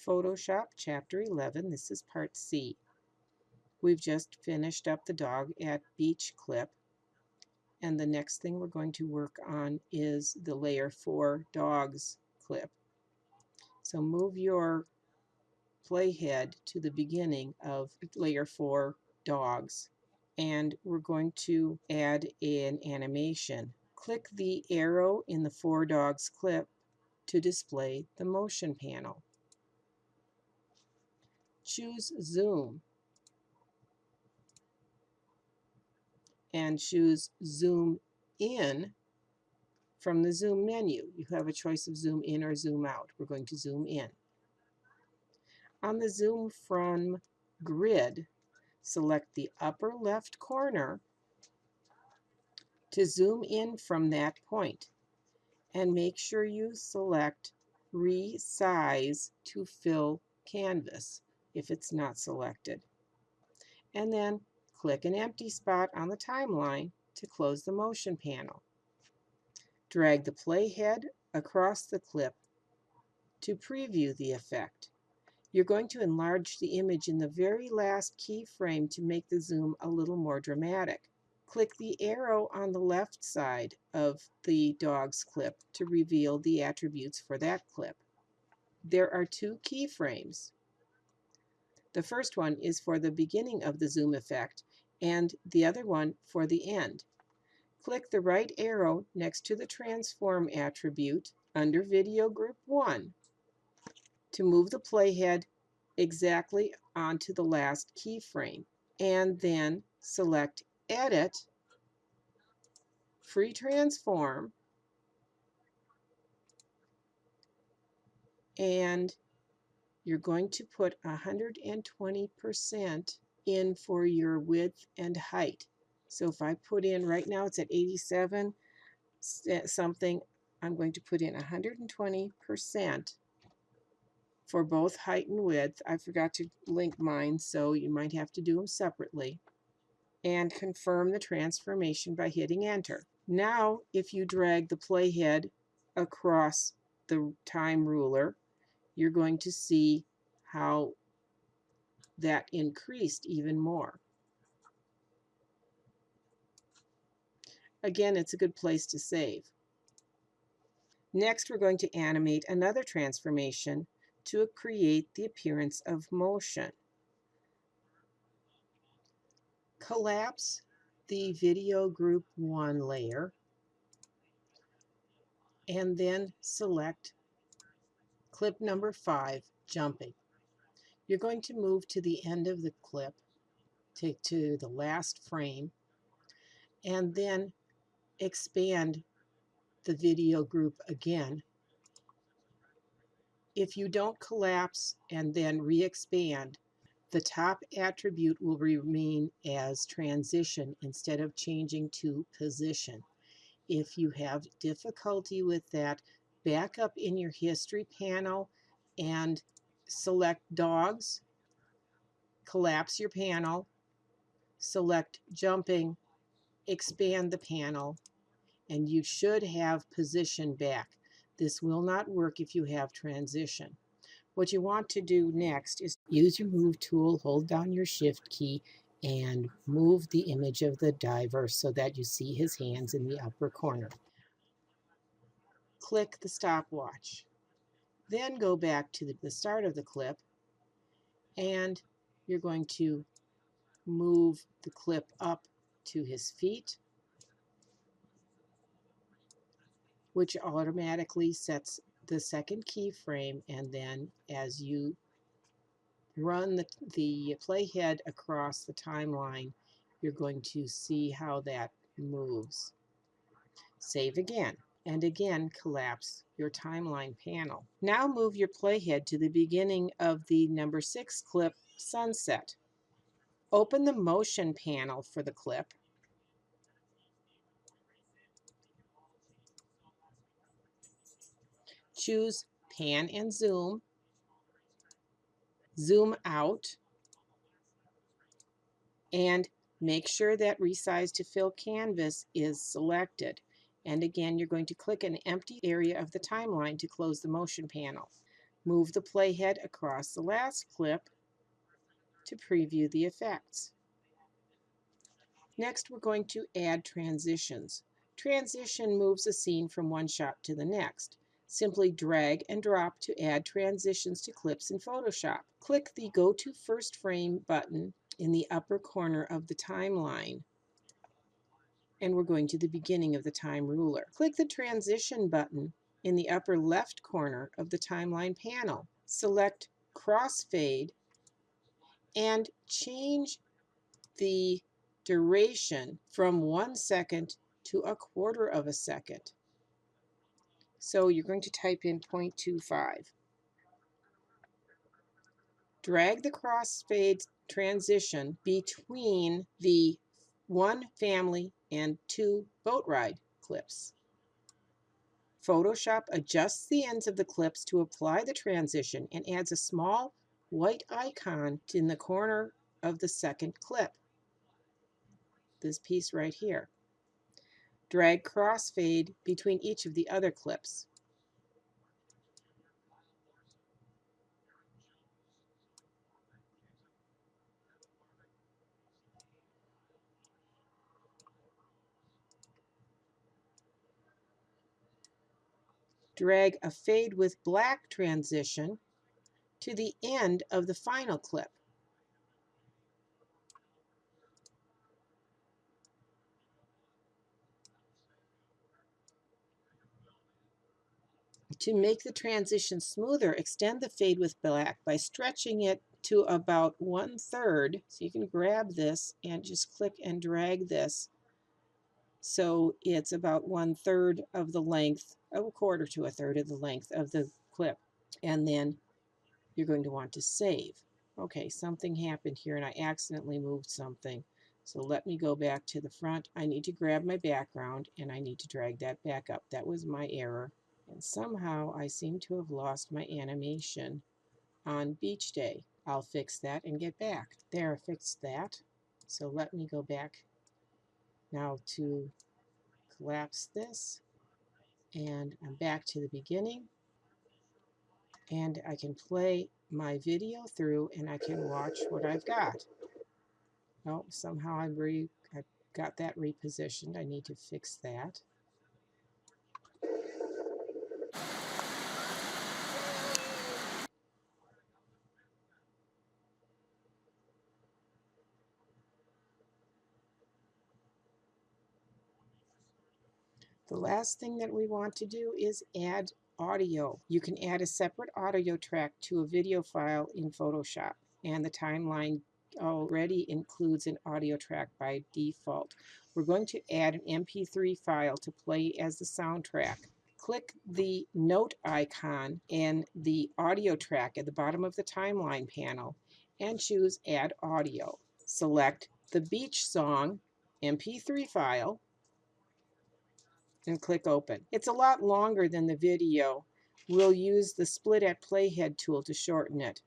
Photoshop Chapter 11. This is Part C. We've just finished up the dog at beach clip, and the next thing we're going to work on is the layer 4 dogs clip. So move your playhead to the beginning of layer 4 dogs, and we're going to add an animation. Click the arrow in the 4 dogs clip to display the motion panel. Choose Zoom and choose Zoom In from the Zoom menu. You have a choice of Zoom In or Zoom Out. We're going to Zoom In. On the Zoom From grid, select the upper left corner to zoom in from that point, and make sure you select Resize to fill canvas if it's not selected. And then click an empty spot on the timeline to close the motion panel. Drag the playhead across the clip to preview the effect. You're going to enlarge the image in the very last keyframe to make the zoom a little more dramatic. Click the arrow on the left side of the dog's clip to reveal the attributes for that clip. There are 2 keyframes. The first one is for the beginning of the zoom effect, and the other one for the end. Click the right arrow next to the transform attribute under Video Group 1 to move the playhead exactly onto the last keyframe, and then select Edit, Free Transform, and you're going to put 120% in for your width and height. So if I put in, right now it's at 87 something, I'm going to put in 120% for both height and width. I forgot to link mine, so you might have to do them separately. And confirm the transformation by hitting enter. Now, if you drag the playhead across the time ruler, you're going to see how that increased even more. Again, it's a good place to save. Next, we're going to animate another transformation to create the appearance of motion. Collapse the Video Group 1 layer and then select clip number 5, Jumping. You're going to move to the end of the clip, take to the last frame, and then expand the video group again. If you don't collapse and then re-expand, the top attribute will remain as transition instead of changing to position. If you have difficulty with that, back up in your history panel and select dogs, collapse your panel, select jumping, expand the panel, and you should have position back. This will not work if you have transition. What you want to do next is use your move tool, hold down your shift key, and move the image of the diver so that you see his hands in the upper corner. Click the stopwatch. Then go back to the start of the clip, and you're going to move the clip up to his feet, which automatically sets the second keyframe, and then as you run the playhead across the timeline, you're going to see how that moves. Save again, and again collapse your timeline panel. Now move your playhead to the beginning of the number 6 clip, Sunset. Open the motion panel for the clip. Choose Pan and Zoom, Zoom Out, and make sure that Resize to Fill Canvas is selected. And again, you're going to click an empty area of the timeline to close the motion panel. Move the playhead across the last clip to preview the effects. Next, we're going to add transitions. Transition moves a scene from one shot to the next. Simply drag and drop to add transitions to clips in Photoshop. Click the Go to First Frame button in the upper corner of the timeline, and we're going to the beginning of the time ruler. Click the Transition button in the upper left corner of the timeline panel. Select Crossfade and change the duration from 1 second to 1/4 of a second. So you're going to type in 0.25. Drag the crossfade transition between the 1 family and 2 boat ride clips. Photoshop adjusts the ends of the clips to apply the transition and adds a small white icon in the corner of the second clip. This piece right here. Drag crossfade between each of the other clips. Drag a fade with black transition to the end of the final clip. To make the transition smoother, extend the fade with black by stretching it to about 1/3. So you can grab this and just click and drag this so it's about 1/3 of the length, a 1/4 to 1/3 of the length of the clip. And then you're going to want to save. Okay, something happened here and I accidentally moved something. So let me go back to the front. I need to grab my background and I need to drag that back up. That was my error. And somehow I seem to have lost my animation on beach day. I'll fix that and get back. There, I fixed that. So let me go back now to collapse this. And I'm back to the beginning. And I can play my video through and I can watch what I've got. Oh, somehow I got that repositioned. I need to fix that. The last thing that we want to do is add audio. You can add a separate audio track to a video file in Photoshop, and the timeline already includes an audio track by default. We're going to add an MP3 file to play as the soundtrack. Click the note icon in the audio track at the bottom of the timeline panel and choose Add Audio. Select the beach song MP3 file and click Open. It's a lot longer than the video. We'll use the Split at Playhead tool to shorten it.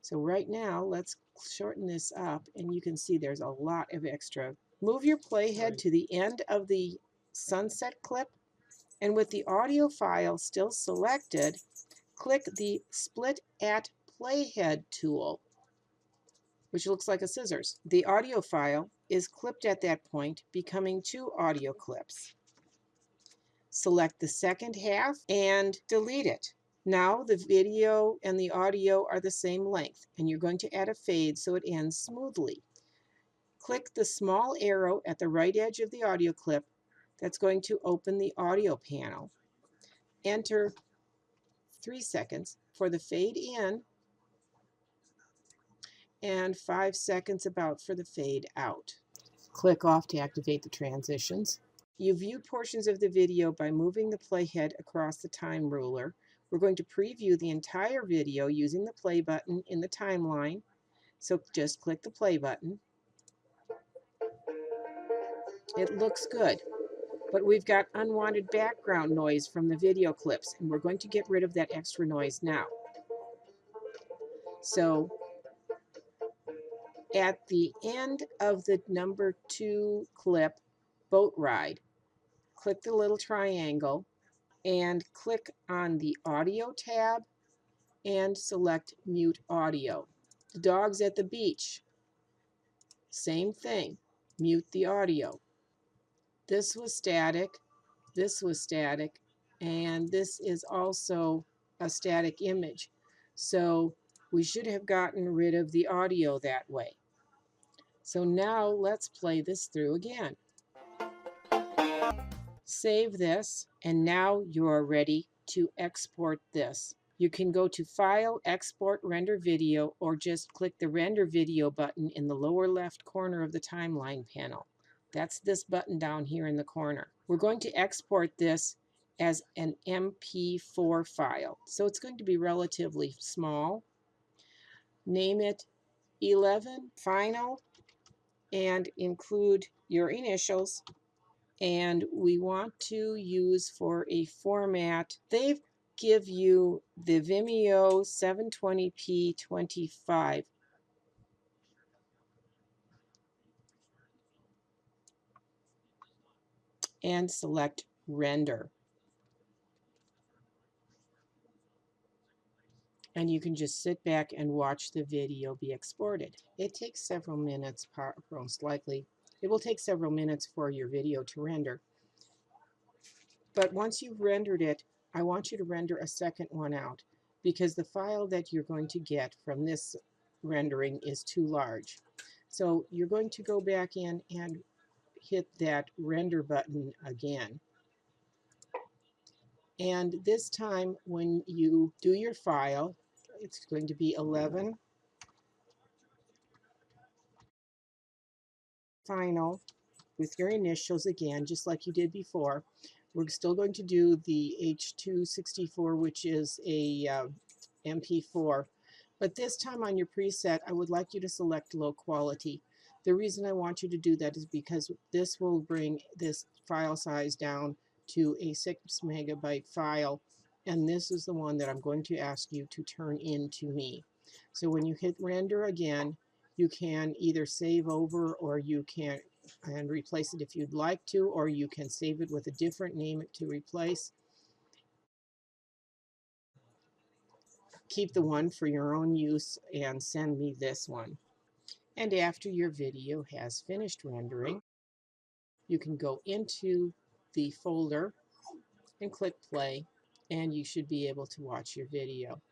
So right now, let's shorten this up, and you can see there's a lot of extra. Move your playhead to the end of the sunset clip, and with the audio file still selected, click the Split at Playhead tool, which looks like a scissors. The audio file is clipped at that point, becoming 2 audio clips. Select the second half and delete it. Now the video and the audio are the same length, and you're going to add a fade so it ends smoothly. Click the small arrow at the right edge of the audio clip that's going to open the audio panel. Enter 3 seconds for the fade in and 5 seconds about for the fade out. Click off to activate the transitions. You view portions of the video by moving the playhead across the time ruler. We're going to preview the entire video using the play button in the timeline. So just click the play button. It looks good, but we've got unwanted background noise from the video clips, and we're going to get rid of that extra noise now. So at the end of the number 2 clip, Boat Ride, click the little triangle and click on the Audio tab and select mute audio. The dog's at the beach. Same thing. Mute the audio. This was static. This was static. And this is also a static image. So we should have gotten rid of the audio that way. So now let's play this through again. Save this, and now you are ready to export this. You can go to File, Export Render Video, or just click the Render Video button in the lower left corner of the timeline panel. That's this button down here in the corner. We're going to export this as an MP4 file, so it's going to be relatively small. Name it 11 Final and include your initials. And we want to use for a format, they give you the Vimeo 720p 25. And select render. And you can just sit back and watch the video be exported. It takes several minutes, most likely. It will take several minutes for your video to render. But once you've rendered it, I want you to render a second one out because the file that you're going to get from this rendering is too large. So you're going to go back in and hit that render button again. And this time when you do your file, it's going to be 11 final with your initials again, just like you did before. We're still going to do the H264, which is a MP4. But this time on your preset, I would like you to select low quality. The reason I want you to do that is because this will bring this file size down to a 6 megabyte file, and this is the one that I'm going to ask you to turn in to me. So when you hit render again, you can either save over or you can and replace it if you'd like to, or you can save it with a different name to replace. Keep the one for your own use and send me this one. And after your video has finished rendering, you can go into the folder and click play, and you should be able to watch your video.